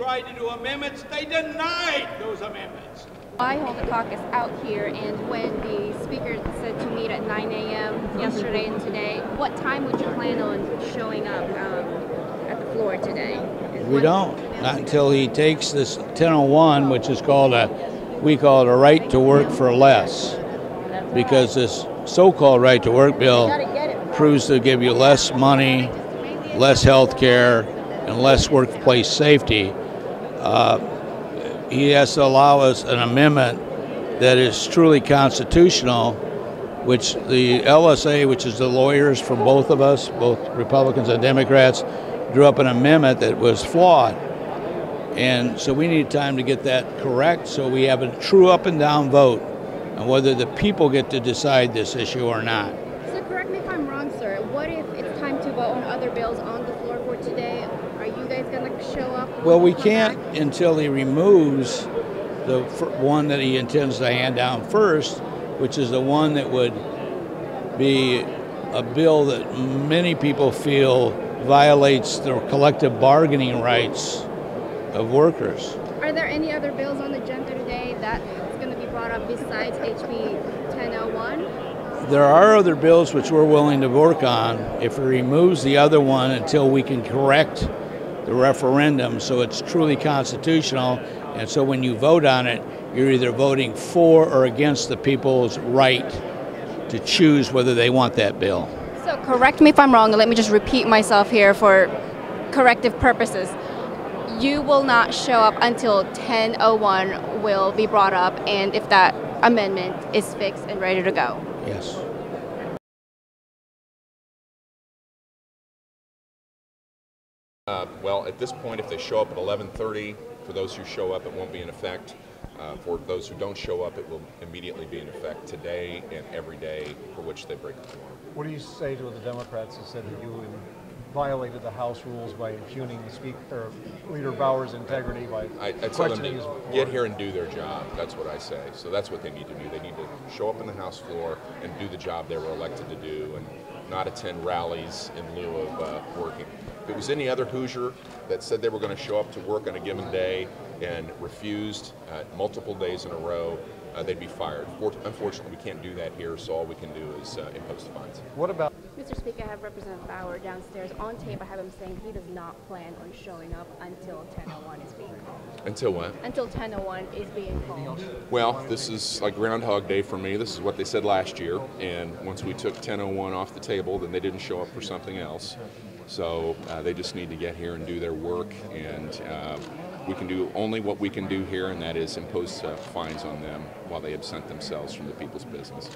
tried to do amendments, they denied those amendments. I hold the caucus out here, and when the speaker said to meet at 9 a.m. yesterday and today, what time would you plan on showing up at the floor today? We don't. Not until he takes this 1001, which is called we call it a right to work for less. Because this so-called right to work bill proves to give you less money, less health care, and less workplace safety. He has to allow us an amendment that is truly constitutional, which the LSA, which is the lawyers from both of us, both Republicans and Democrats, drew up an amendment that was flawed. And so we need time to get that correct so we have a true up and down vote on whether the people get to decide this issue or not. So correct me if I'm wrong, sir. What if it's time to vote on other bills on the floor for today? Are you guys going to show up? Well, we can't until he removes the one that he intends to hand down first, which is the one that would be a bill that many people feel violates the collective bargaining rights of workers. Are there any other bills on the agenda today that is going to be brought up besides HB 1001? There are other bills which we're willing to work on if he removes the other one until we can correct the referendum so it's truly constitutional, and so when you vote on it, you're either voting for or against the people's right to choose whether they want that bill. So correct me if I'm wrong, and let me just repeat myself here for corrective purposes. You will not show up until 1001 will be brought up, and if that amendment is fixed and ready to go. Yes. Well, at this point, if they show up at 11:30, for those who show up, it won't be in effect. For those who don't show up, it will immediately be in effect today and every day for which they break the quorum. What do you say to the Democrats who said that you violated the House rules by impugning Leader Bauer's integrity by I tell them questioning his to report? get here and do their job. That's what I say. So that's what they need to do. They need to show up on the House floor and do the job they were elected to do, and not attend rallies in lieu of working. If it was any other Hoosier that said they were going to show up to work on a given day and refused multiple days in a row, they'd be fired. Unfortunately, we can't do that here, so all we can do is impose fines. What about... Mr. Speaker, I have Representative Bauer downstairs on tape. I have him saying he does not plan on showing up until 1001 is being called. Until when? Until 1001 is being called. Well, this is like Groundhog Day for me. This is what they said last year, and once we took 1001 off the table, then they didn't show up for something else. So they just need to get here and do their work, and we can do only what we can do here, and that is impose fines on them while they absent themselves from the people's business.